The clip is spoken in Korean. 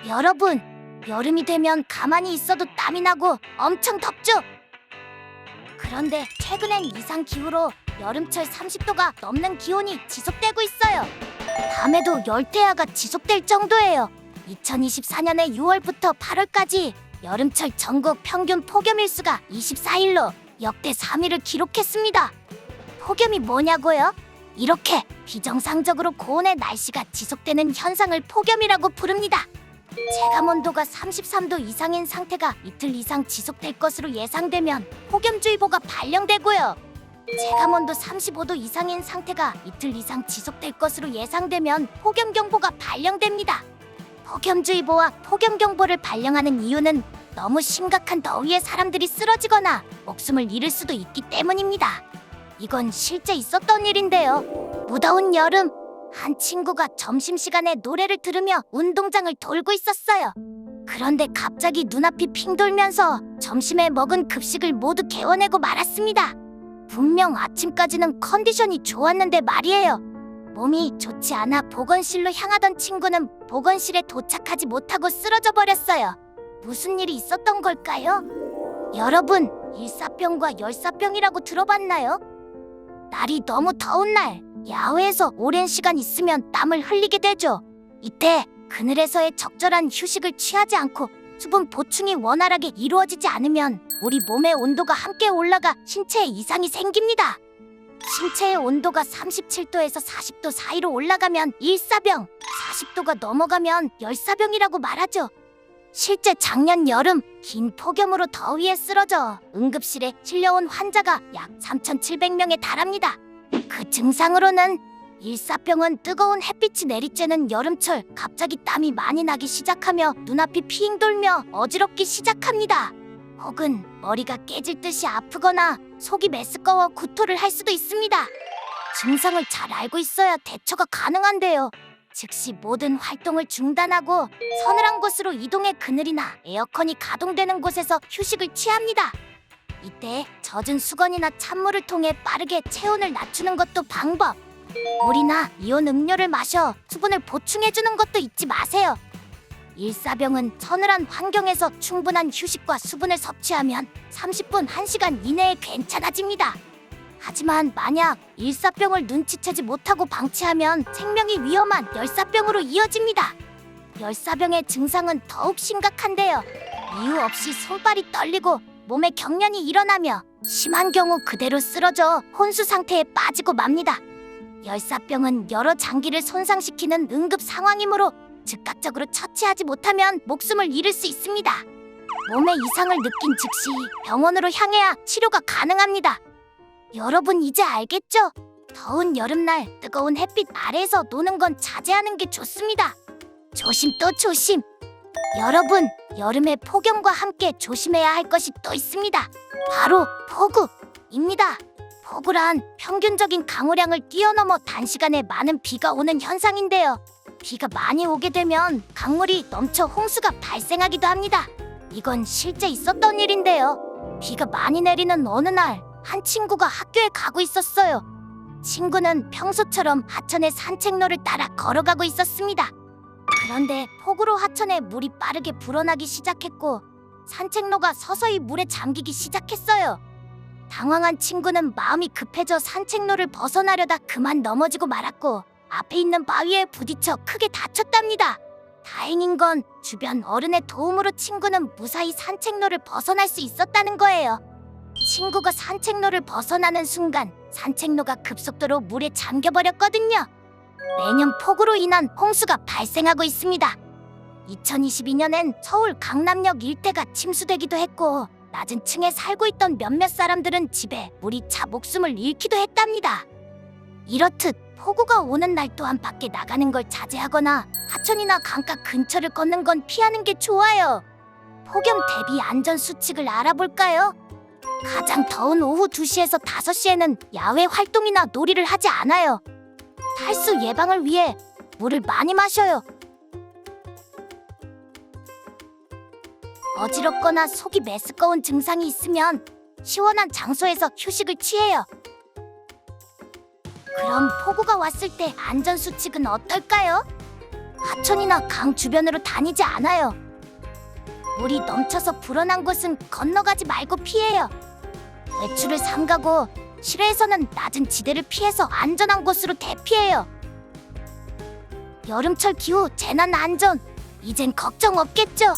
여러분, 여름이 되면 가만히 있어도 땀이 나고 엄청 덥죠? 그런데 최근엔 이상 기후로 여름철 30도가 넘는 기온이 지속되고 있어요. 밤에도 열대야가 지속될 정도예요. 2024년의 6월부터 8월까지 여름철 전국 평균 폭염일수가 24일로 역대 3위를 기록했습니다. 폭염이 뭐냐고요? 이렇게 비정상적으로 고온의 날씨가 지속되는 현상을 폭염이라고 부릅니다. 체감온도가 33도 이상인 상태가 이틀 이상 지속될 것으로 예상되면 폭염주의보가 발령되고요. 체감온도 35도 이상인 상태가 이틀 이상 지속될 것으로 예상되면 폭염경보가 발령됩니다. 폭염주의보와 폭염경보를 발령하는 이유는 너무 심각한 더위에 사람들이 쓰러지거나 목숨을 잃을 수도 있기 때문입니다. 이건 실제 있었던 일인데요. 무더운 여름, 한 친구가 점심시간에 노래를 들으며 운동장을 돌고 있었어요. 그런데 갑자기 눈앞이 핑 돌면서 점심에 먹은 급식을 모두 개워내고 말았습니다. 분명 아침까지는 컨디션이 좋았는데 말이에요. 몸이 좋지 않아 보건실로 향하던 친구는 보건실에 도착하지 못하고 쓰러져 버렸어요. 무슨 일이 있었던 걸까요? 여러분, 일사병과 열사병이라고 들어봤나요? 날이 너무 더운 날, 야외에서 오랜 시간 있으면 땀을 흘리게 되죠. 이때 그늘에서의 적절한 휴식을 취하지 않고 수분 보충이 원활하게 이루어지지 않으면 우리 몸의 온도가 함께 올라가 신체에 이상이 생깁니다. 신체의 온도가 37도에서 40도 사이로 올라가면 일사병, 40도가 넘어가면 열사병이라고 말하죠. 실제 작년 여름 긴 폭염으로 더위에 쓰러져 응급실에 실려온 환자가 약 3,700명에 달합니다. 그 증상으로는 일사병은 뜨거운 햇빛이 내리쬐는 여름철 갑자기 땀이 많이 나기 시작하며 눈앞이 핑 돌며 어지럽기 시작합니다. 혹은 머리가 깨질 듯이 아프거나 속이 메스꺼워 구토를 할 수도 있습니다. 증상을 잘 알고 있어야 대처가 가능한데요. 즉시 모든 활동을 중단하고 서늘한 곳으로 이동해 그늘이나 에어컨이 가동되는 곳에서 휴식을 취합니다. 이때 젖은 수건이나 찬물을 통해 빠르게 체온을 낮추는 것도 방법. 물이나 이온 음료를 마셔 수분을 보충해주는 것도 잊지 마세요. 일사병은 서늘한 환경에서 충분한 휴식과 수분을 섭취하면 30분 1시간 이내에 괜찮아집니다. 하지만 만약 일사병을 눈치채지 못하고 방치하면 생명이 위험한 열사병으로 이어집니다. 열사병의 증상은 더욱 심각한데요. 이유 없이 손발이 떨리고 몸에 경련이 일어나며 심한 경우 그대로 쓰러져 혼수 상태에 빠지고 맙니다. 열사병은 여러 장기를 손상시키는 응급 상황이므로 즉각적으로 처치하지 못하면 목숨을 잃을 수 있습니다. 몸에 이상을 느낀 즉시 병원으로 향해야 치료가 가능합니다. 여러분 이제 알겠죠? 더운 여름날 뜨거운 햇빛 아래에서 노는 건 자제하는 게 좋습니다. 조심 또 조심. 여러분, 여름의 폭염과 함께 조심해야 할 것이 또 있습니다. 바로 폭우입니다. 폭우란 평균적인 강우량을 뛰어넘어 단시간에 많은 비가 오는 현상인데요. 비가 많이 오게 되면 강물이 넘쳐 홍수가 발생하기도 합니다. 이건 실제 있었던 일인데요. 비가 많이 내리는 어느 날 한 친구가 학교에 가고 있었어요. 친구는 평소처럼 하천의 산책로를 따라 걸어가고 있었습니다. 그런데 폭우로 하천에 물이 빠르게 불어나기 시작했고 산책로가 서서히 물에 잠기기 시작했어요. 당황한 친구는 마음이 급해져 산책로를 벗어나려다 그만 넘어지고 말았고 앞에 있는 바위에 부딪혀 크게 다쳤답니다. 다행인 건 주변 어른의 도움으로 친구는 무사히 산책로를 벗어날 수 있었다는 거예요. 친구가 산책로를 벗어나는 순간 산책로가 급속도로 물에 잠겨버렸거든요. 매년 폭우로 인한 홍수가 발생하고 있습니다. 2022년엔 서울 강남역 일대가 침수되기도 했고 낮은 층에 살고 있던 몇몇 사람들은 집에 물이 차 목숨을 잃기도 했답니다. 이렇듯 폭우가 오는 날 또한 밖에 나가는 걸 자제하거나 하천이나 강가 근처를 걷는 건 피하는 게 좋아요. 폭염 대비 안전 수칙을 알아볼까요? 가장 더운 오후 2시에서 5시에는 야외 활동이나 놀이를 하지 않아요. 탈수 예방을 위해 물을 많이 마셔요. 어지럽거나 속이 메스꺼운 증상이 있으면 시원한 장소에서 휴식을 취해요. 그럼 폭우가 왔을 때 안전수칙은 어떨까요? 하천이나 강 주변으로 다니지 않아요. 물이 넘쳐서 불어난 곳은 건너가지 말고 피해요. 외출을 삼가고 실외에서는 낮은 지대를 피해서 안전한 곳으로 대피해요. 여름철 기후 재난 안전 이젠 걱정 없겠죠?